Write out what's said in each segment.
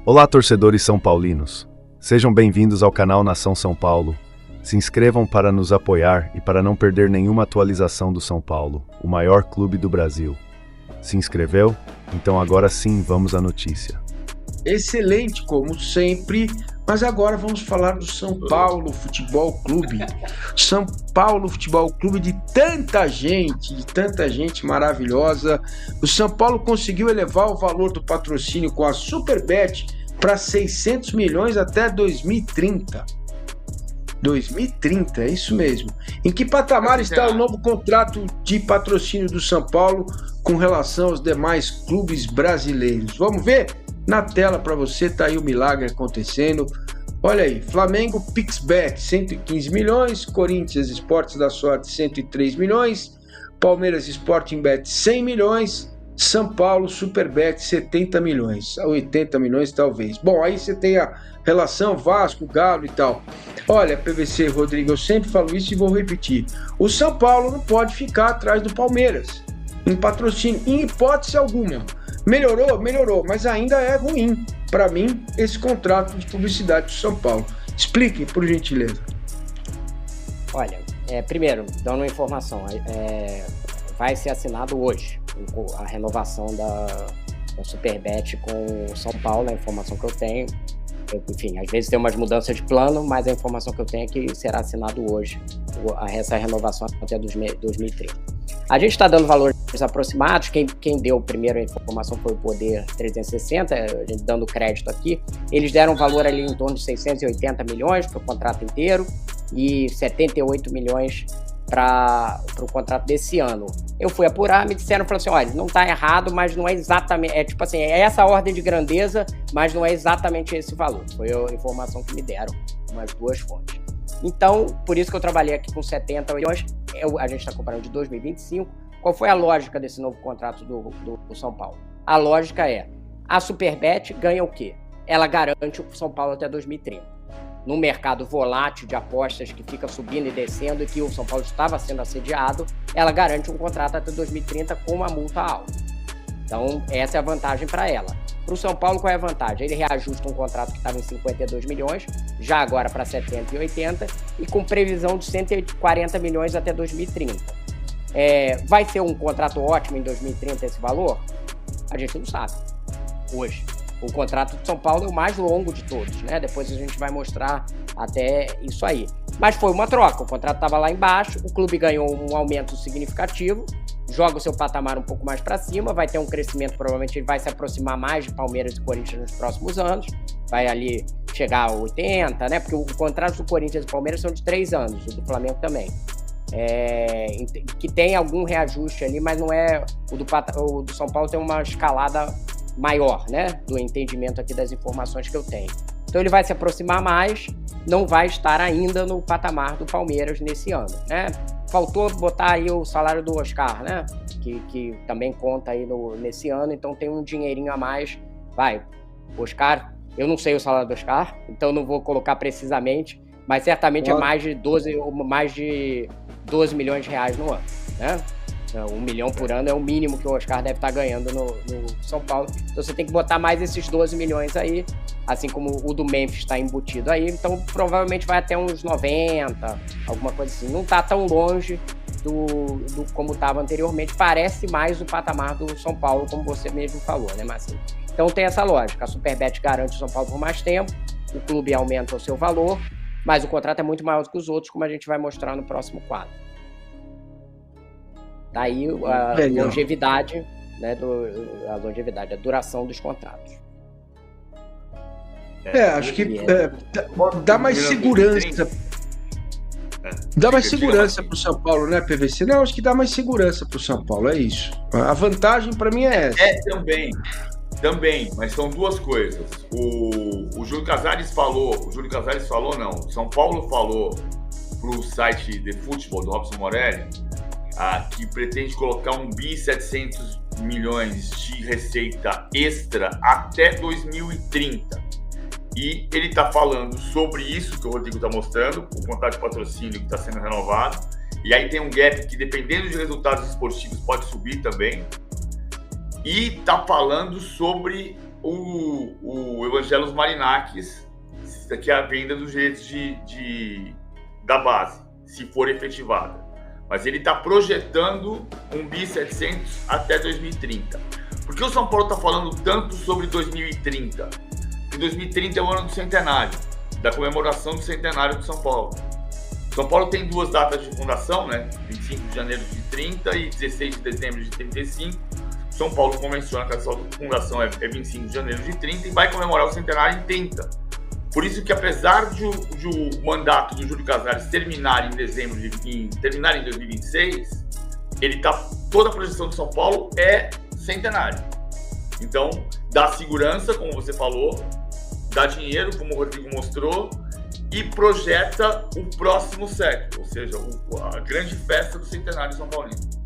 Olá, torcedores são paulinos. Sejam bem-vindos ao canal Nação São Paulo. Se inscrevam para nos apoiar e para não perder nenhuma atualização do São Paulo, o maior clube do Brasil. Se inscreveu? Então agora sim, vamos à notícia. Excelente, como sempre, mas agora vamos falar do São Paulo Futebol Clube. São Paulo Futebol Clube de tanta gente maravilhosa. O São Paulo conseguiu elevar o valor do patrocínio com a Superbet para 600 milhões até 2030. 2030, é isso mesmo. Em que patamar está o novo contrato de patrocínio do São Paulo com relação aos demais clubes brasileiros? Vamos ver? Na tela para você, tá aí o milagre acontecendo. Olha aí, Flamengo Pixbet 115 milhões, Corinthians Esportes da Sorte 103 milhões, Palmeiras Sporting Bet 100 milhões, São Paulo Superbet 70 milhões, 80 milhões talvez. Bom, aí você tem a relação Vasco, Galo e tal. Olha, PVC, Rodrigo, eu sempre falo isso e vou repetir. O São Paulo não pode ficar atrás do Palmeiras em patrocínio, em hipótese alguma. Melhorou, mas ainda é ruim, para mim, esse contrato de publicidade do São Paulo. Explique, por gentileza. Olha, primeiro, dando uma informação, vai ser assinado hoje a renovação da Superbet com o São Paulo, a informação que eu tenho. Enfim, às vezes tem umas mudanças de plano, mas a informação que eu tenho é que será assinado hoje essa renovação até 2030. A gente está dando valores aproximados, quem deu primeiro a informação foi o Poder 360, a gente dando crédito aqui. Eles deram um valor ali em torno de 680 milhões para o contrato inteiro e 78 milhões para o contrato desse ano. Eu fui apurar, me disseram, falaram assim, olha, não está errado, mas não é exatamente, tipo assim, é essa ordem de grandeza, mas não é exatamente esse valor. Foi a informação que me deram, umas duas fontes. Então, por isso que eu trabalhei aqui com 70 milhões, a gente está comparando de 2025. Qual foi a lógica desse novo contrato do São Paulo? A lógica é, a Superbet ganha o quê? Ela garante o São Paulo até 2030. No mercado volátil de apostas que fica subindo e descendo e que o São Paulo estava sendo assediado, ela garante um contrato até 2030 com uma multa alta. Então, essa é a vantagem para ela. Para o São Paulo, qual é a vantagem? Ele reajusta um contrato que estava em 52 milhões, já agora para 70 e 80, e com previsão de 140 milhões até 2030. Vai ser um contrato ótimo em 2030 esse valor? A gente não sabe, hoje. O contrato de São Paulo é o mais longo de todos, né? Depois a gente vai mostrar até isso aí. Mas foi uma troca, o contrato estava lá embaixo, o clube ganhou um aumento significativo, joga o seu patamar um pouco mais para cima, vai ter um crescimento, provavelmente ele vai se aproximar mais de Palmeiras e Corinthians nos próximos anos, vai ali chegar a 80, né? Porque o contrato do Corinthians e Palmeiras são de 3 anos, o do Flamengo também. Que tem algum reajuste ali, mas não é... O do São Paulo tem uma escalada maior, né? Do entendimento aqui das informações que eu tenho. Então ele vai se aproximar mais, não vai estar ainda no patamar do Palmeiras nesse ano, né? Faltou botar aí o salário do Oscar, né? Que também conta aí nesse ano, então tem um dinheirinho a mais. Oscar, eu não sei o salário do Oscar, então não vou colocar precisamente, mas certamente é mais de 12 milhões de reais no ano, né? 1 milhão por ano é o mínimo que o Oscar deve estar ganhando no São Paulo. Então você tem que botar mais esses 12 milhões aí, assim como o do Memphis está embutido aí. Então provavelmente vai até uns 90, alguma coisa assim. Não está tão longe do como estava anteriormente. Parece mais o patamar do São Paulo, como você mesmo falou, né, Marcinho? Então tem essa lógica. A Superbet garante o São Paulo por mais tempo, o clube aumenta o seu valor, mas o contrato é muito maior do que os outros, como a gente vai mostrar no próximo quadro. Daí a longevidade, né, a duração dos contratos. Acho que dá mais segurança. Dá mais segurança para o São Paulo, né, PVC? Não, acho que dá mais segurança para o São Paulo, é isso. A vantagem para mim é essa. Também, mas são duas coisas. O Júlio Casares falou, São Paulo falou para o site de futebol do Robson Morelli, que pretende colocar 1.700 milhões de receita extra até 2030. E ele está falando sobre isso que o Rodrigo está mostrando, o contrato de patrocínio que está sendo renovado. E aí tem um gap que, dependendo de resultados esportivos, pode subir também. E está falando sobre o Evangelos Marinakis, que é a venda dos direitos da base, se for efetivada. Mas ele está projetando 1.7 bi até 2030. Por que o São Paulo está falando tanto sobre 2030? Porque 2030 é o ano do centenário, da comemoração do centenário de São Paulo. São Paulo tem 2 datas de fundação, né? 25 de janeiro de 30 e 16 de dezembro de 35. São Paulo convenciona que a sua fundação é 25 de janeiro de 30 e vai comemorar o centenário em 30. Por isso que, apesar de o mandato do Júlio Casares terminar em 2026, toda a projeção de São Paulo é centenário. Então, dá segurança, como você falou, dá dinheiro, como o Rodrigo mostrou, e projeta o próximo século, ou seja, a grande festa do centenário São Paulino.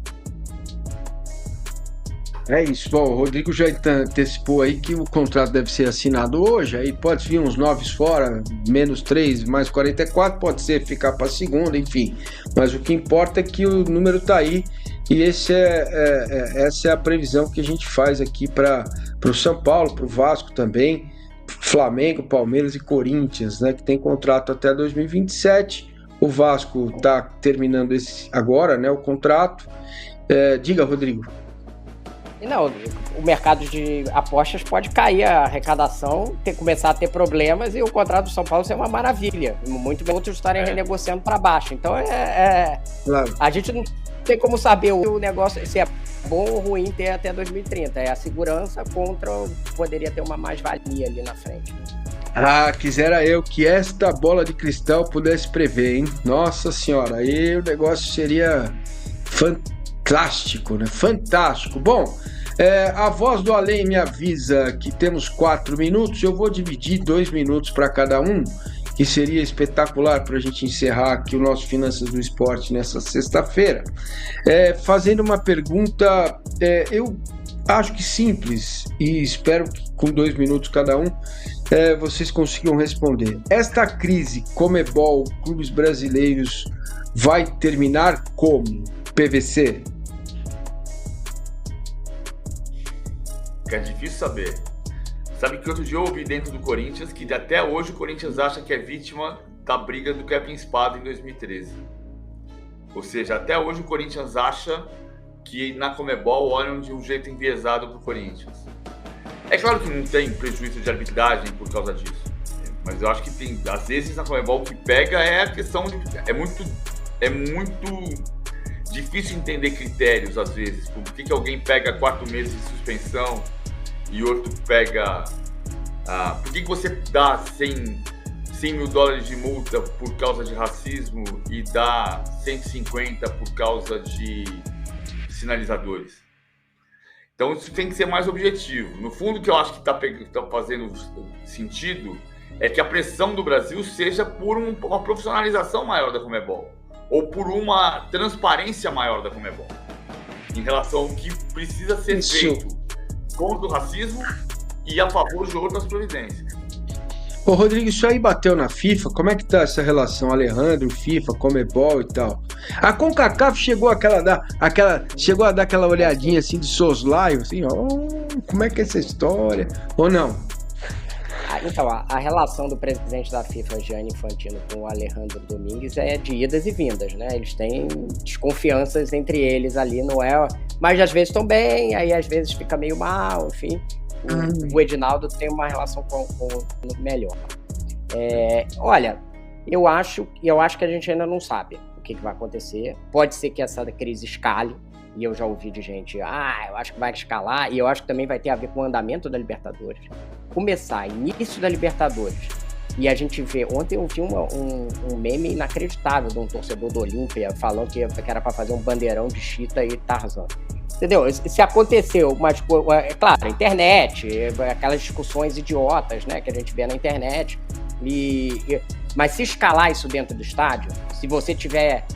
É isso. Bom, o Rodrigo já antecipou aí que o contrato deve ser assinado hoje, aí pode vir uns 9 fora, menos 3, mais 44, pode ser ficar para segunda, enfim. Mas o que importa é que o número está aí e essa é a previsão que a gente faz aqui para o São Paulo, para o Vasco também, Flamengo, Palmeiras e Corinthians, né, que tem contrato até 2027. O Vasco está terminando agora, né, o contrato. Diga, Rodrigo. Não, o mercado de apostas pode cair, a arrecadação, começar a ter problemas e o contrato do São Paulo ser uma maravilha. Muito bem, outros estarem renegociando para baixo. Então, claro. A gente não tem como saber o negócio, se é bom ou ruim ter até 2030. É a segurança contra, poderia ter uma mais-valia ali na frente. Quisera eu que esta bola de cristal pudesse prever, hein? Nossa Senhora, aí o negócio seria fantástico, né? Fantástico. Bom, a voz do além me avisa que temos 4 minutos. Eu vou dividir 2 minutos para cada um, que seria espetacular para a gente encerrar aqui o nosso Finanças do Esporte nessa sexta-feira. Fazendo uma pergunta, eu acho que simples, e espero que com 2 minutos cada um, vocês consigam responder. Esta crise Conmebol, clubes brasileiros, vai terminar como? PVC? É difícil saber. Sabe que outro dia eu ouvi dentro do Corinthians que até hoje o Corinthians acha que é vítima da briga do Kevin Spada em 2013. Ou seja, até hoje o Corinthians acha que na Conmebol olham de um jeito enviesado pro Corinthians. É claro que não tem prejuízo de arbitragem por causa disso, mas eu acho que tem, às vezes na Conmebol o que pega é a questão de... É muito difícil entender critérios às vezes. Por que alguém pega 4 meses de suspensão e outro pega... por que você dá 100 mil dólares de multa por causa de racismo e dá 150 por causa de sinalizadores? Então isso tem que ser mais objetivo. No fundo, o que eu acho que está fazendo sentido é que a pressão do Brasil seja por uma profissionalização maior da Conmebol ou por uma transparência maior da Conmebol em relação ao que precisa ser feito contra o racismo e a favor de outras providências. Ô Rodrigo, isso aí bateu na FIFA? Como é que tá essa relação Alejandro, FIFA, Conmebol e tal? A CONCACAF chegou a dar aquela olhadinha assim de soslaio, assim, como é que é essa história? Ou não? Então, a relação do presidente da FIFA, Gianni Infantino, com o Alejandro Domingues é de idas e vindas, né? Eles têm desconfianças entre eles ali, não é? Mas às vezes estão bem, aí às vezes fica meio mal, enfim. O Edinaldo tem uma relação com melhor. Olha, eu acho que a gente ainda não sabe o que vai acontecer. Pode ser que essa crise escale, e eu já ouvi de gente, eu acho que vai escalar, e eu acho que também vai ter a ver com o andamento da Libertadores. Começar, início da Libertadores, e a gente vê, ontem eu vi um meme inacreditável de um torcedor do Olímpia falando que era para fazer um bandeirão de Cheetah e Tarzan. Entendeu? Se aconteceu, mas, é claro, internet, aquelas discussões idiotas, né, que a gente vê na internet, mas se escalar isso dentro do estádio, se você tiver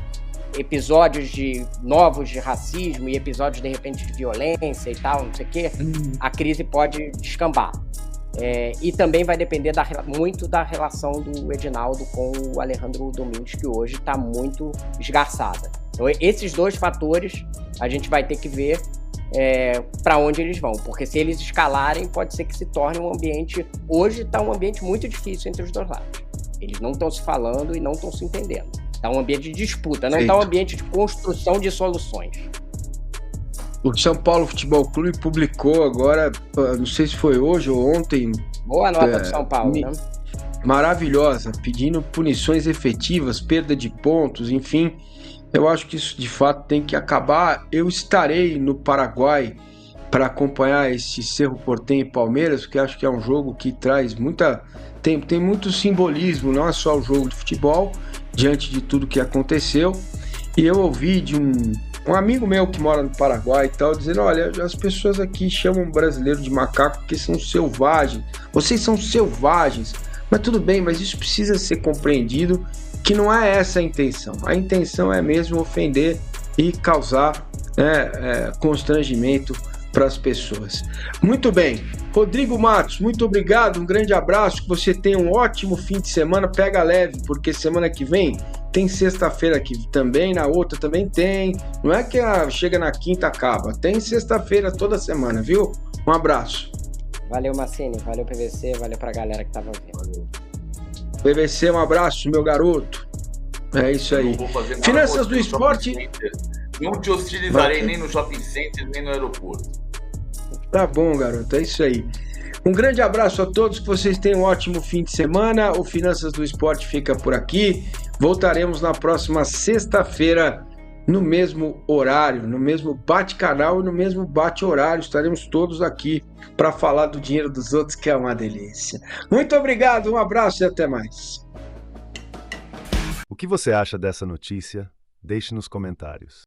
episódios novos de racismo e episódios, de repente, de violência e tal, não sei o quê, a crise pode descambar. E também vai depender muito da relação do Edinaldo com o Alejandro Domingues, que hoje está muito esgarçada. Então, esses 2 fatores a gente vai ter que ver para onde eles vão, porque se eles escalarem, pode ser que se torne um ambiente... Hoje está um ambiente muito difícil entre os dois lados. Eles não estão se falando e não estão se entendendo. Está um ambiente de disputa, não está um ambiente de construção de soluções. O São Paulo Futebol Clube publicou agora, não sei se foi hoje ou ontem... Boa nota do São Paulo, né? Maravilhosa, pedindo punições efetivas, perda de pontos, enfim... Eu acho que isso de fato tem que acabar. Eu estarei no Paraguai para acompanhar esse Cerro Porteño e Palmeiras, porque acho que é um jogo que traz tem muito simbolismo, não é só o jogo de futebol, diante de tudo que aconteceu. E eu ouvi de um amigo meu que mora no Paraguai e tal, dizendo: olha, as pessoas aqui chamam o brasileiro de macaco porque são selvagens. Vocês são selvagens. Mas tudo bem, mas isso precisa ser compreendido, que não é essa a intenção. A intenção é mesmo ofender e causar constrangimento para as pessoas. Muito bem. Rodrigo Matos, muito obrigado, um grande abraço, que você tenha um ótimo fim de semana, pega leve, porque semana que vem tem sexta-feira aqui também, na outra também tem, não é que chega na quinta acaba, tem sexta-feira toda semana, viu? Um abraço. Valeu, Massini, valeu, PVC, valeu pra galera que tava vendo. PVC, um abraço, meu garoto. É isso aí. Finanças do esporte. Não te hostilizarei nem no shopping center, nem no aeroporto. Tá bom, garoto, é isso aí. Um grande abraço a todos, que vocês tenham um ótimo fim de semana. O Finanças do Esporte fica por aqui. Voltaremos na próxima sexta-feira, no mesmo horário, no mesmo bate-canal e no mesmo bate-horário. Estaremos todos aqui para falar do dinheiro dos outros, que é uma delícia. Muito obrigado, um abraço e até mais. O que você acha dessa notícia? Deixe nos comentários.